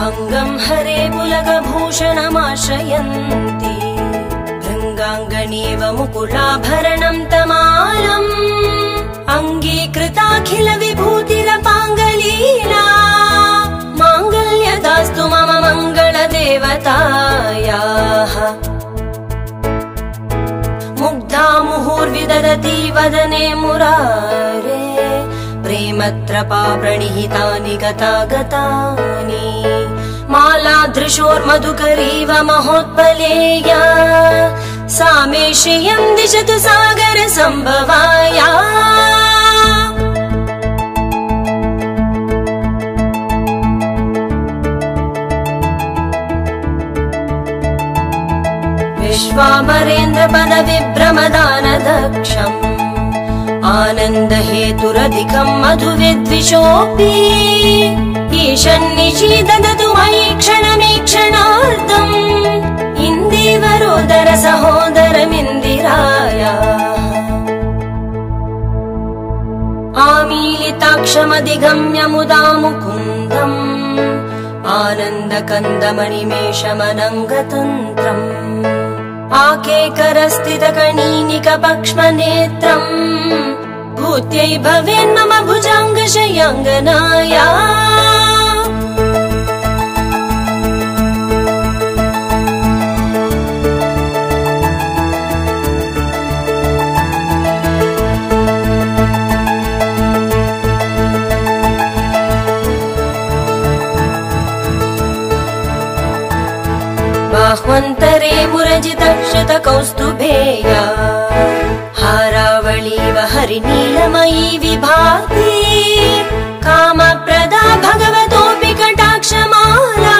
अंगं हरे पुलकभूषणमाश्रयन्ति भृङ्गाङ्गणीव मुकुलाभरणं तमालम् अङ्गीकृताखिल विभूतिरपाङ्गलीला माङ्गल्यदास्तु मम मङ्गलदेवतायाः मुग्धा मुहुर्विदधति वदने मुरारे प्रेमत्रपा प्रणिहितानि गतागतानि मालादृशोर्मधुकरीव महोत्पलेया सा मे श्रियं दिशतु सागर सम्भवाया विश्वामरेन्द्रपदविभ्रमदानदक्षम् आनन्दहेतुरधिकं मधुविद्विषोऽपि ईशन्निशीददतु मयि क्षणमीक्षणार्धम् इन्दीवरोदर सहोदरमिन्दिरायाः आमीलिताक्षमधिगम्य मुदा मुकुन्दम् आनन्दकन्दमणिमेषमनङ्गतन्त्रम् आकेकरस्थितकणीनिकपक्ष्मनेत्रम् भूत्यै भवेन्मम भुजाङ्गशयाङ्गनाया बाह्वन्तरे मुरजितक्षतकौस्तुभेया हारावळीव हरिनीलमयी विभाति कामप्रदा भगवतोऽपि कटाक्षमाला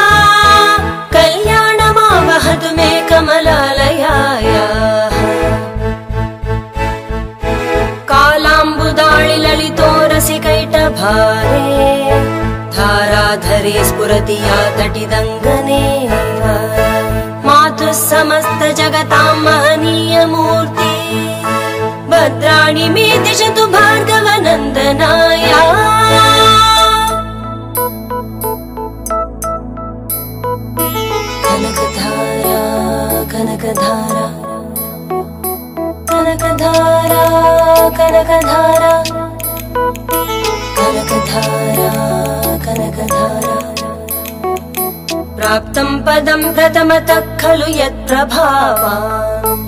कल्याणमावहतु मे कमलालयायाः कालाम्बुदाळि ललितोरसिकैटभारे धाराधरे स्फुरति या तटिदङ्गने मातुः समस्त जगतां महनीय मूर्ति भद्राणि मे दिशतु भार्गवनन्दनाया कनकधारा कनकधारा कनकधारा कनकधारा कनकधारा कनकधारा प्राप्तं पदं प्रथमतः खलु यत्प्रभावान्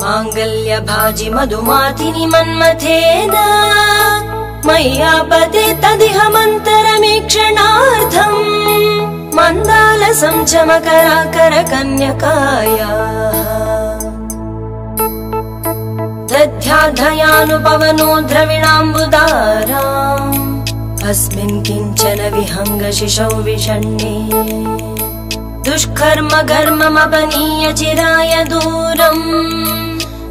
माङ्गल्यभाजि मधुमातिनि मन्मथेन मय्यापते तदिहमन्तरमीक्षणार्थम् मन्दालसं च मकराकरकन्यकायाः दध्याधयानुपवनो द्रविणाम्बुदाराम् अस्मिन् किञ्चन विहङ्गशिशौ विषण्णे दुष्कर्म घर्ममपनीय चिराय दूरम्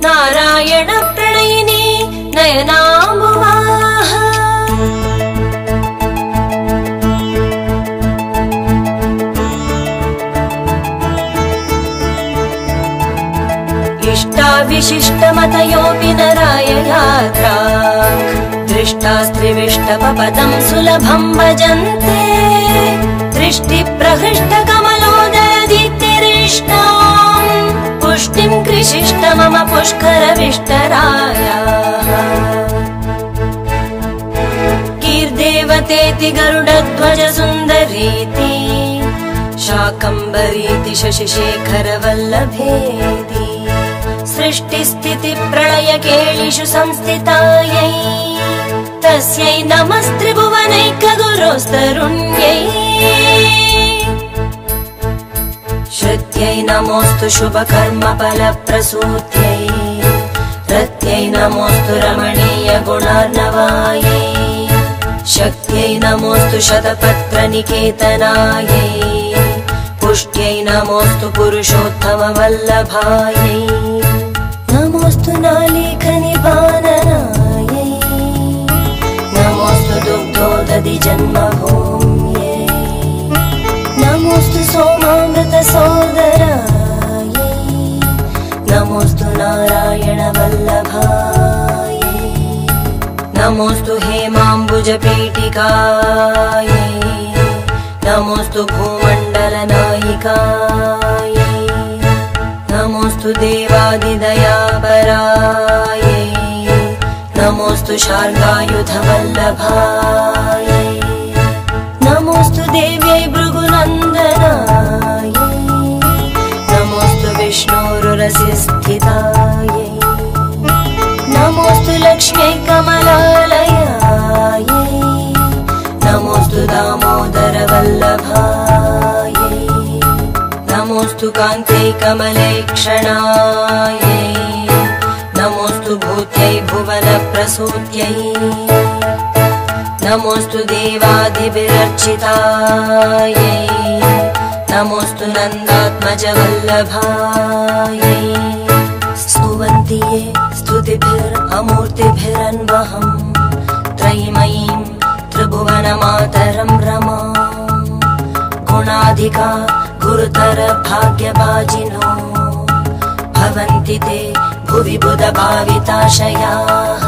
नारायण प्रणयिनी नयनाम्बुवाः इष्टाविशिष्टमतयोऽपि नराय यात्रा दृष्टास्त्रिविष्टपपदं सुलभं भजन्ते दृष्टिप्रहृष्टकमलोदरदीप्तिरिष्टाम् पुष्टिं कृशिष्ट मम पुष्करविष्टरायाः कीर्देवतेति गरुडध्वज सुन्दरीति शाकम्भरीति शशिशेखरवल्लभेति सृष्टिस्थितिप्रलयकेलिषु संस्थितायै तस्यै नमस्त्रिभुवनैकगुरोस्तरुण्यै श्रुत्यै नमोऽस्तु शुभकर्मफलप्रसूत्यै रत्यै नमोऽस्तु रमणीय गुणार्णवायै शक्त्यै नमोऽस्तु शतपत्रनिकेतनायै पुष्ट्यै नमोऽस्तु पुरुषोत्तमवल्लभायै नमोऽस्तु नालीखनिपाननायै नमोऽस्तु दुग्धोदधि जन्मभूम्यै नमोऽस्तु सोमामृतसोदरायै नमोऽस्तु नारायणवल्लभायै नमोऽस्तु हेमाम्बुजपीठिकायै नमोऽस्तु भूमण्डल कालनायिकायै नमोऽस्तु देवादिदयापरायै नमोऽस्तु शार्ङ्गायुधवल्लभायै नमोऽस्तु देव्यै भृगुनन्दनायै नमोऽस्तु विष्णोरुरसिस्थितायै नमोऽस्तु लक्ष्म्यै कमलालयायै नमोऽस्तु दामोदरवल्लभायै नमोऽस्तु कान्त्यै कमलेक्षणायै नमोऽस्तु भूत्यै भुवनप्रसूत्यै नमोऽस्तु देवादिभिरर्चितायै नमोऽस्तु नन्दात्मजवल्लभायै स्तुवन्ति ये स्तुतिभिरमूर्तिभिरन्वहम् त्रयीमयीं त्रिभुवनमातरं रमाम् गुणाधिका गुरुतर भाग्यभाजिनो भवन्ति ते भुवि बुधभाविताशयाः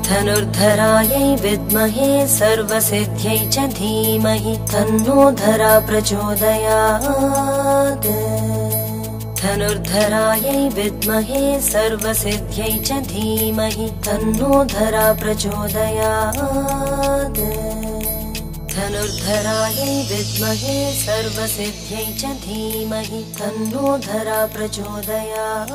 धनुर्धरायै विद्महे सर्वसिद्ध्यै च धीमहि तन्नो धरा प्रचोदयात् धनुर्धरायै विद्महे सर्वसिद्ध्यै च धीमहि तन्नो धरा प्रचोदयात् धनुर्धरायै विद्महे सर्वसिद्ध्यै च धीमहि तन्नो धरा प्रचोदयात्।